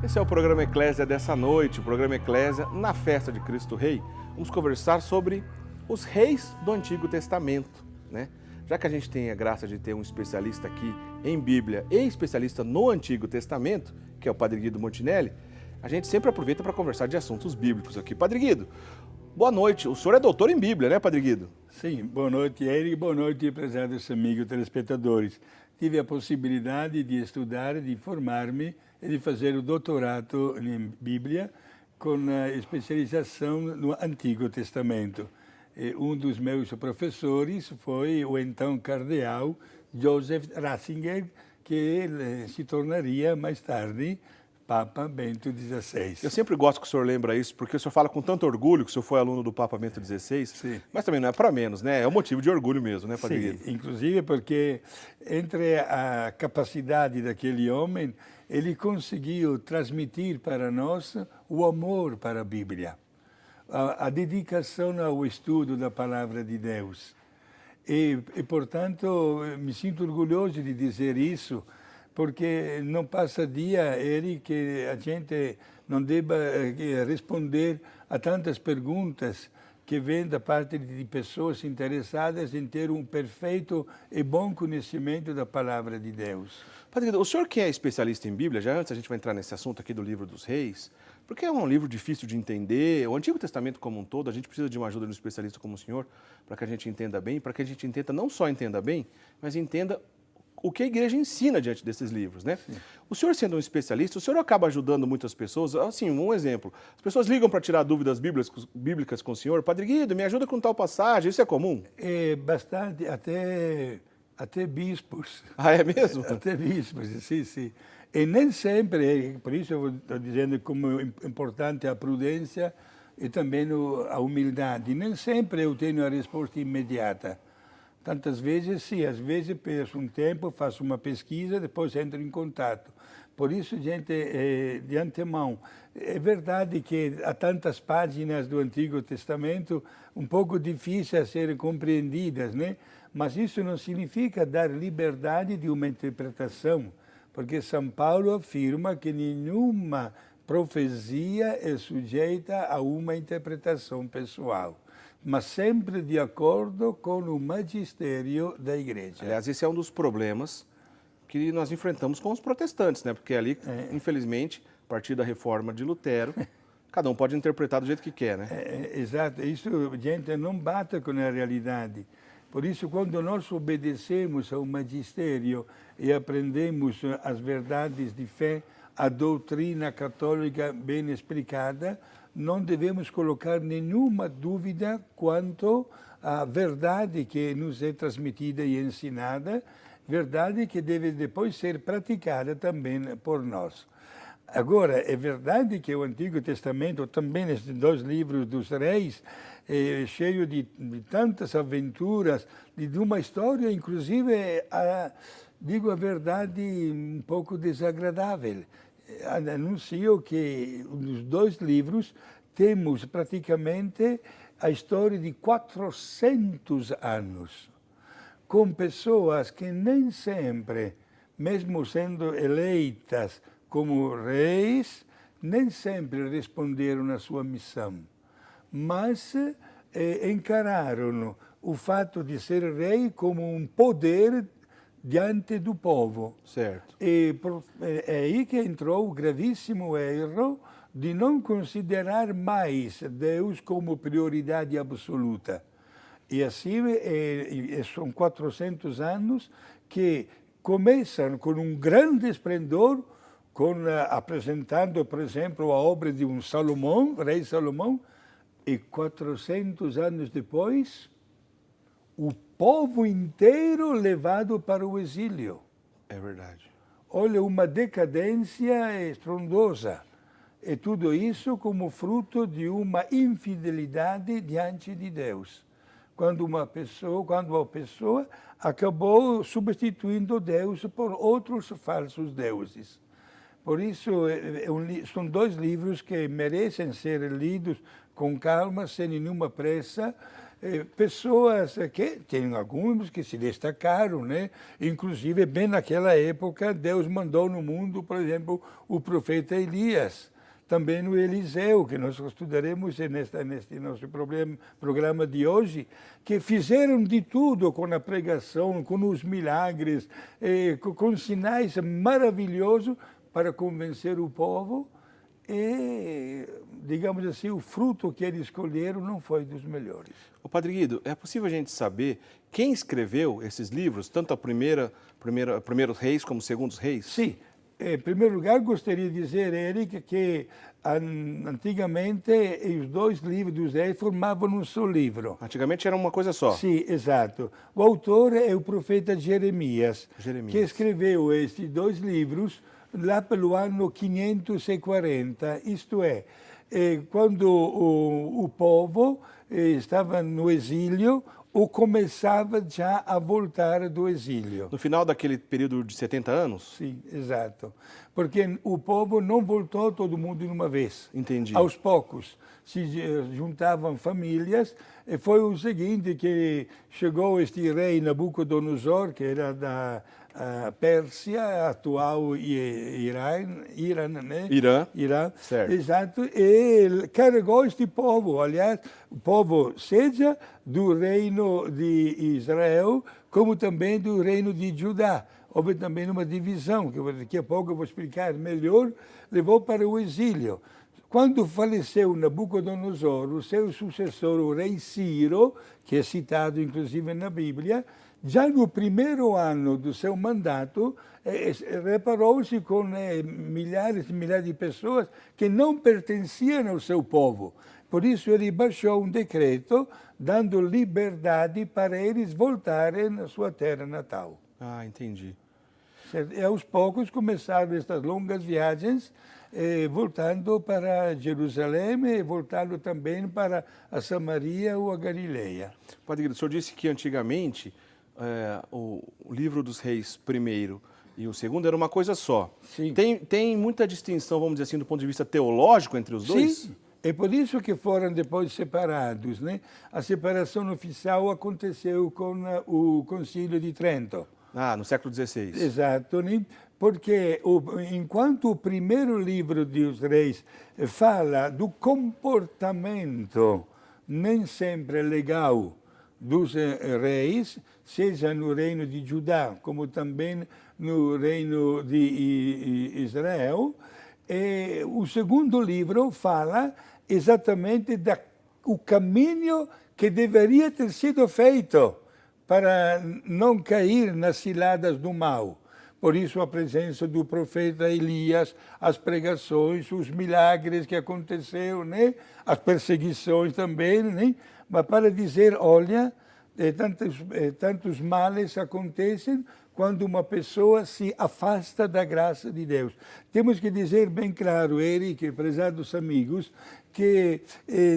Esse é o programa Eclésia dessa noite, o programa Eclésia na festa de Cristo Rei. Vamos conversar sobre os reis do Antigo Testamento, né? Já que a gente tem a graça de ter um especialista aqui em Bíblia e especialista no Antigo Testamento, que é o Padre Guido Montinelli, a gente sempre aproveita para conversar de assuntos bíblicos aqui. Padre Guido, boa noite. O senhor é doutor em Bíblia, né, Padre Guido? Sim, boa noite, Eric, boa noite, prezados amigos telespectadores. Tive a possibilidade de estudar, de formar-me e de fazer o doutorado em Bíblia com a especialização no Antigo Testamento. E um dos meus professores foi o então cardeal Joseph Ratzinger, que se tornaria mais tarde Papa Bento XVI. Eu sempre gosto que o senhor lembra isso, porque o senhor fala com tanto orgulho que o senhor foi aluno do Papa Bento XVI, Sim. Mas também não é para menos, né? É um motivo de orgulho mesmo, né, Padre Guido? Sim, inclusive porque entre a capacidade daquele homem, ele conseguiu transmitir para nós o amor para a Bíblia, a dedicação ao estudo da Palavra de Deus. Portanto, me sinto orgulhoso de dizer isso, porque não passa dia, Eric, que a gente não deva responder a tantas perguntas que vêm da parte de pessoas interessadas em ter um perfeito e bom conhecimento da Palavra de Deus. Padre Guido, o senhor que é especialista em Bíblia, já antes a gente vai entrar nesse assunto aqui do livro dos reis, porque é um livro difícil de entender, o Antigo Testamento como um todo, a gente precisa de uma ajuda de um especialista como o senhor, para que a gente entenda bem, para que a gente entenda, não só entenda bem, mas entenda o que a igreja ensina diante desses livros, né? Sim. O senhor sendo um especialista, o senhor acaba ajudando muitas pessoas, assim, um exemplo, as pessoas ligam para tirar dúvidas bíblicas com o senhor, Padre Guido, me ajuda com tal passagem, isso é comum? É bastante, até bispos. Ah, é mesmo? Até bispos, sim, sim. E nem sempre, por isso eu estou dizendo como é importante a prudência e também a humildade, nem sempre eu tenho a resposta imediata. Tantas vezes, sim, às vezes perco um tempo, faço uma pesquisa, depois entro em contato. Por isso, gente, de antemão, é verdade que há tantas páginas do Antigo Testamento um pouco difíceis a serem compreendidas, né? Mas isso não significa dar liberdade de uma interpretação, porque São Paulo afirma que nenhuma profecia é sujeita a uma interpretação pessoal, mas sempre de acordo com o magistério da igreja. Aliás, esse é um dos problemas que nós enfrentamos com os protestantes, né? Porque ali, infelizmente, a partir da reforma de Lutero, cada um pode interpretar do jeito que quer, né? Exato. Isso, gente, não bate com a realidade. Por isso, quando nós obedecemos ao magistério e aprendemos as verdades de fé, a doutrina católica bem explicada, não devemos colocar nenhuma dúvida quanto à verdade que nos é transmitida e ensinada, verdade que deve depois ser praticada também por nós. Agora, é verdade que o Antigo Testamento, também esses dois livros dos reis, é cheio de tantas aventuras, de uma história, inclusive, digo a verdade, um pouco desagradável. Anuncio que nos dois livros temos praticamente a história de 400 anos, com pessoas que nem sempre, mesmo sendo eleitas como reis, nem sempre responderam à sua missão, mas encararam o fato de ser rei como um poder diante do povo. Certo. E é aí que entrou o gravíssimo erro de não considerar mais Deus como prioridade absoluta. E assim, são 400 anos que começam com um grande esplendor, apresentando, por exemplo, a obra de um Salomão, rei Salomão, e 400 anos depois, o povo inteiro levado para o exílio. É verdade. Olha, uma decadência estrondosa. E tudo isso como fruto de uma infidelidade diante de Deus. Quando a pessoa acabou substituindo Deus por outros falsos deuses. Por isso, são dois livros que merecem ser lidos com calma, sem nenhuma pressa, pessoas que tem alguns que se destacaram, né? Inclusive bem naquela época Deus mandou no mundo, por exemplo, o profeta Elias, também o Eliseu, que nós estudaremos neste nosso programa de hoje, que fizeram de tudo com a pregação, com os milagres, com sinais maravilhosos para convencer o povo. E, digamos assim, o fruto que eles escolheram não foi dos melhores. Ô Padre Guido, é possível a gente saber quem escreveu esses livros, tanto a Primeiros Reis como Segundos Reis? Sim. Em primeiro lugar, gostaria de dizer, Eric, que antigamente os dois livros dos reis formavam um só livro. Antigamente era uma coisa só. Sim, exato. O autor é o profeta Jeremias, que escreveu estes dois livros lá pelo ano 540, isto é, quando o povo estava no exílio, ou começava já a voltar do exílio. No final daquele período de 70 anos? Sim, exato. Porque o povo não voltou todo mundo de uma vez. Entendi. Aos poucos se juntavam famílias, e foi o seguinte, que chegou este rei Nabucodonosor, que era da Pérsia, atual Irã, né? Irã, certo. Exato, e ele carregou este povo, aliás, o povo seja do reino de Israel, como também do reino de Judá. Houve também uma divisão, que daqui a pouco eu vou explicar melhor, levou para o exílio. Quando faleceu Nabucodonosor, o seu sucessor, o rei Ciro, que é citado inclusive na Bíblia, já no primeiro ano do seu mandato, reparou-se com milhares e milhares de pessoas que não pertenciam ao seu povo. Por isso ele baixou um decreto dando liberdade para eles voltarem à sua terra natal. Ah, entendi. E aos poucos começaram estas longas viagens, voltando para Jerusalém e voltando também para a Samaria ou a Galileia. Padre Guido, o senhor disse que antigamente o livro dos reis primeiro e o segundo era uma coisa só. Sim. Tem muita distinção, vamos dizer assim, do ponto de vista teológico entre os dois? Sim. É por isso que foram depois separados, né? A separação oficial aconteceu com o Concílio de Trento. Ah, no século XVI. Exato, né? Porque enquanto o primeiro livro dos reis fala do comportamento nem sempre legal dos reis, seja no reino de Judá, como também no reino de Israel, o segundo livro fala exatamente do caminho que deveria ter sido feito para não cair nas ciladas do mal. Por isso a presença do profeta Elias, as pregações, os milagres que aconteceram, né? As perseguições também, né? Mas para dizer, olha, tantos males acontecem quando uma pessoa se afasta da graça de Deus. Temos que dizer bem claro, Eric, prezados amigos, que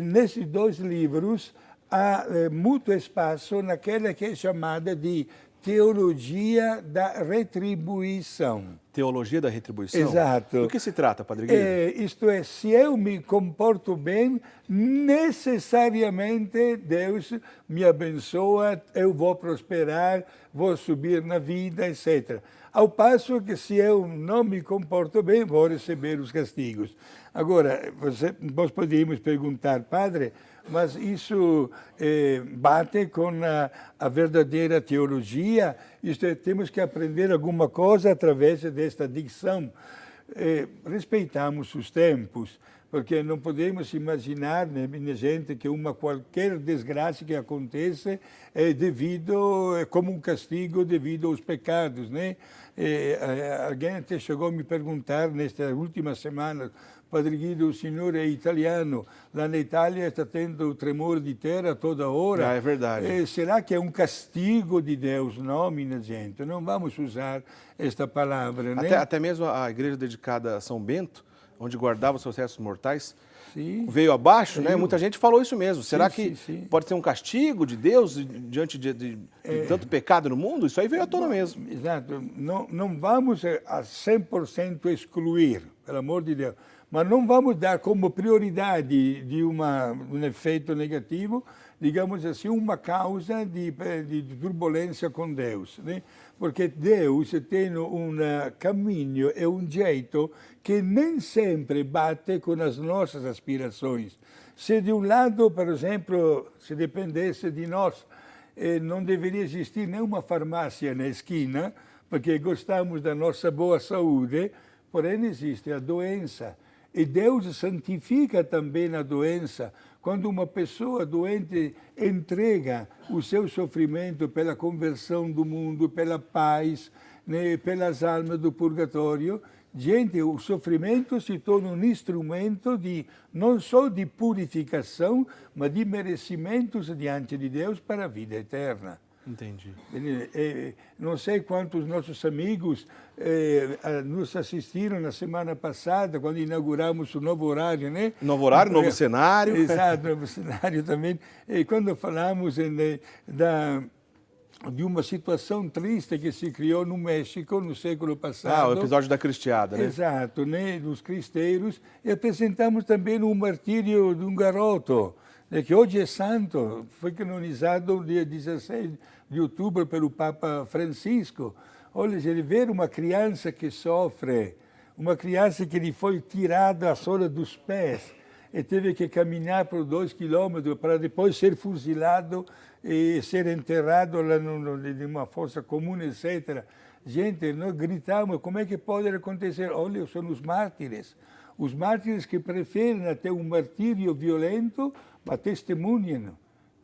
nesses dois livros há muito espaço naquela que é chamada de teologia da retribuição. Teologia da retribuição? Exato. Do que se trata, Padre Guido? Isto é, se eu me comporto bem, necessariamente Deus me abençoa, eu vou prosperar, vou subir na vida, etc. Ao passo que se eu não me comporto bem, vou receber os castigos. Agora, nós poderíamos perguntar, Padre, mas isso bate com a verdadeira teologia? Isto é, temos que aprender alguma coisa através desta dicção. Respeitamos os tempos, porque não podemos imaginar, né, minha gente, que qualquer desgraça que aconteça é como um castigo devido aos pecados, né? Alguém até chegou a me perguntar nesta última semana, Padre Guido, o senhor é italiano, lá na Itália está tendo tremor de terra toda hora. É verdade. Será que é um castigo de Deus? Não, minha gente, não vamos usar esta palavra, né? Até mesmo a igreja dedicada a São Bento, onde guardava os seus restos mortais, sim, veio abaixo, né? Muita gente falou isso mesmo. Será que sim. pode ser um castigo de Deus diante de tanto pecado no mundo? Isso aí veio à tona mesmo. Exato. Não vamos a 100% excluir, pelo amor de Deus, mas não vamos dar como prioridade de um efeito negativo digamos assim, uma causa de turbulência com Deus, né? Porque Deus tem um caminho e um jeito que nem sempre bate com as nossas aspirações. Se de um lado, por exemplo, se dependesse de nós, não deveria existir nenhuma farmácia na esquina, porque gostamos da nossa boa saúde, porém existe a doença. E Deus santifica também a doença. Quando uma pessoa doente entrega o seu sofrimento pela conversão do mundo, pela paz, né, pelas almas do purgatório, gente, o sofrimento se torna um instrumento não só de purificação, mas de merecimentos diante de Deus para a vida eterna. Entendi. Não sei quantos nossos amigos nos assistiram na semana passada, quando inauguramos o novo horário, né? Novo horário, novo cenário. Exato, novo cenário também. E quando falamos de uma situação triste que se criou no México no século passado. O episódio da cristiada, né? Exato, né? Dos cristeiros. E apresentamos também o martírio de um garoto, que hoje é santo, foi canonizado no dia 16 de outubro pelo Papa Francisco. Olha, ele ver uma criança que sofre, uma criança que lhe foi tirada a sola dos pés e teve que caminhar por 2 quilômetros para depois ser fuzilado e ser enterrado lá numa fossa comum, etc. Gente, nós gritamos, como é que pode acontecer? Olha, são os mártires que preferem até um martírio violento, mas testemunham,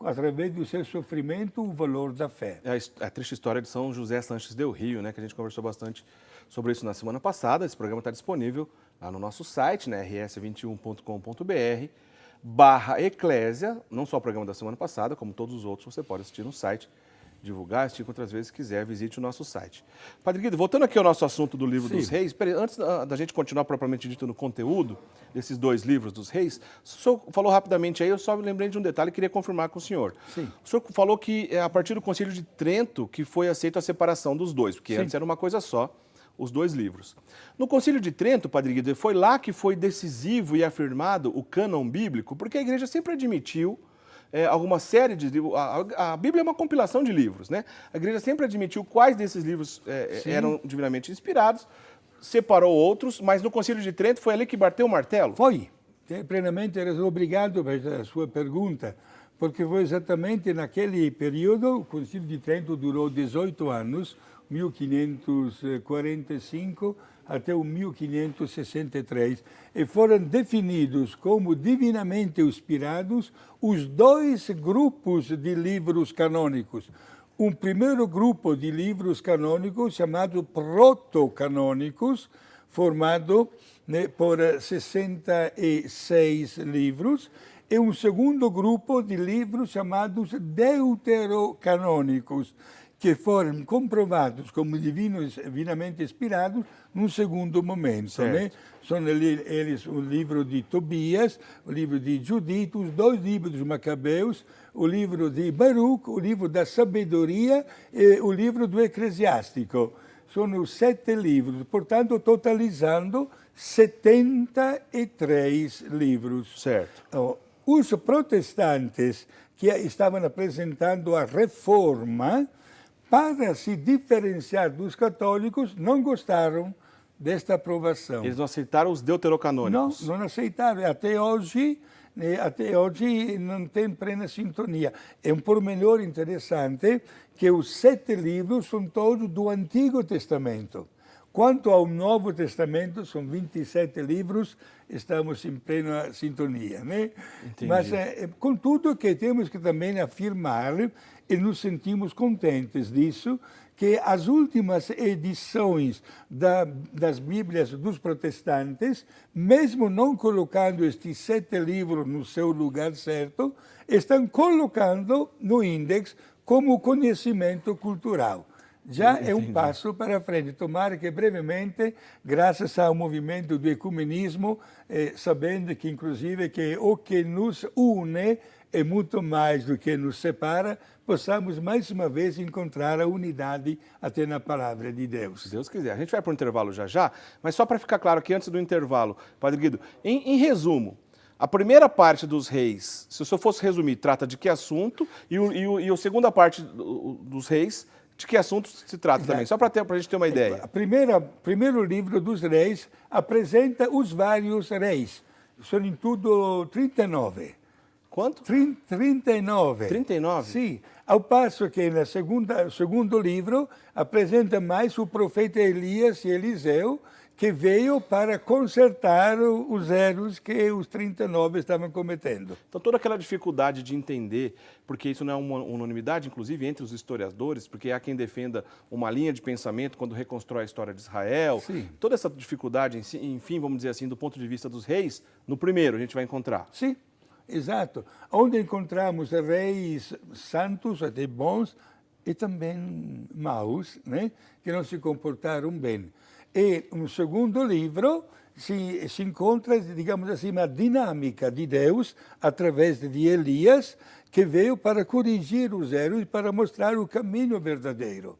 através do seu sofrimento, o valor da fé. É a triste história de São José Sanches del Rio, né, que a gente conversou bastante sobre isso na semana passada. Esse programa está disponível lá no nosso site, né, rs21.com.br/eclésia, não só o programa da semana passada, como todos os outros, você pode assistir no site, divulgar, assistir quantas vezes quiser, visite o nosso site. Padre Guido, voltando aqui ao nosso assunto do livro dos Reis, antes da gente continuar propriamente dito no conteúdo desses 2 livros dos Reis, o senhor falou rapidamente aí, eu só me lembrei de um detalhe e queria confirmar com o senhor. Sim. O senhor falou que é a partir do Concílio de Trento que foi aceita a separação dos dois, porque antes era uma coisa só, os 2 livros. No Concílio de Trento, Padre Guido, foi lá que foi decisivo e afirmado o cânon bíblico, porque a igreja sempre admitiu alguma série de livros. A Bíblia é uma compilação de livros, né? A igreja sempre admitiu quais desses livros eram divinamente inspirados, separou outros, mas no Concílio de Trento foi ali que bateu o martelo? Foi. Plenamente obrigado pela sua pergunta, porque foi exatamente naquele período, o Concílio de Trento durou 18 anos, 1545 até o 1563, e foram definidos como divinamente inspirados os 2 grupos de livros canônicos. Um primeiro grupo de livros canônicos, chamado protocanônicos, formado, né, por 66 livros, e um segundo grupo de livros chamados deuterocanônicos, que foram comprovados como divinamente inspirados num segundo momento. Né? São eles o livro de Tobias, o livro de Judite, os 2 livros dos Macabeus, o livro de Baruch, o livro da Sabedoria e o livro do Eclesiástico. São os 7 livros, portanto, totalizando 73 livros. Certo. Os protestantes que estavam apresentando a reforma, para se diferenciar dos católicos, não gostaram desta aprovação. Eles não aceitaram os deuterocanônicos? Não aceitaram. Até hoje não tem plena sintonia. É um pormenor interessante que os 7 livros são todos do Antigo Testamento. Quanto ao Novo Testamento, são 27 livros, estamos em plena sintonia, né? Entendi. Mas, contudo, que temos que também afirmar, e nos sentimos contentes disso, que as últimas edições das Bíblias dos protestantes, mesmo não colocando estes 7 livros no seu lugar certo, estão colocando no índex como conhecimento cultural. Já é um passo para frente. Tomara que brevemente, graças ao movimento do ecumenismo, sabendo que, inclusive, que o que nos une é muito mais do que nos separa, possamos mais uma vez encontrar a unidade até na palavra de Deus. Se Deus quiser. A gente vai para o intervalo já já, mas só para ficar claro aqui antes do intervalo, Padre Guido, em resumo, A primeira parte dos reis, se eu fosse resumir, trata de que assunto? E a segunda parte dos reis, de que assunto se trata também? Só para a gente ter uma ideia. Primeiro livro dos reis apresenta os vários reis. São em tudo 39. Quanto? 39. 39? Sim. Ao passo que no segundo livro apresenta mais o profeta Elias e Eliseu, que veio para consertar os erros que os 39 estavam cometendo. Então, toda aquela dificuldade de entender, porque isso não é uma unanimidade, inclusive entre os historiadores, porque há quem defenda uma linha de pensamento quando reconstrói a história de Israel. Sim. Toda essa dificuldade, enfim, vamos dizer assim, do ponto de vista dos reis, no primeiro a gente vai encontrar. Sim, exato. Onde encontramos reis santos, até bons, e também maus, né? Que não se comportaram bem. E no segundo livro se encontra, digamos assim, uma dinâmica de Deus através de Elias, que veio para corrigir os erros e para mostrar o caminho verdadeiro.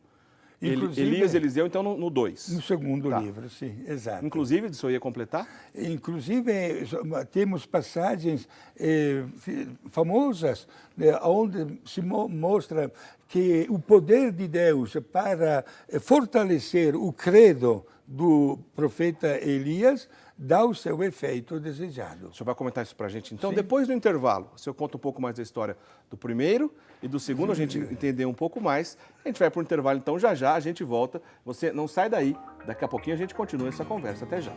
Elias e Eliseu, então, no 2. No segundo livro, sim, exato. Inclusive, o senhor ia completar? Inclusive, temos passagens famosas onde se mostra que o poder de Deus para fortalecer o credo do profeta Elias dá o seu efeito desejado. O senhor vai comentar isso para a gente, então? Sim. Depois do intervalo, o senhor conta um pouco mais da história do primeiro e do segundo, a gente entender um pouco mais. A gente vai para o intervalo, então já a gente volta. Você não sai daí, daqui a pouquinho a gente continua essa conversa. Até já.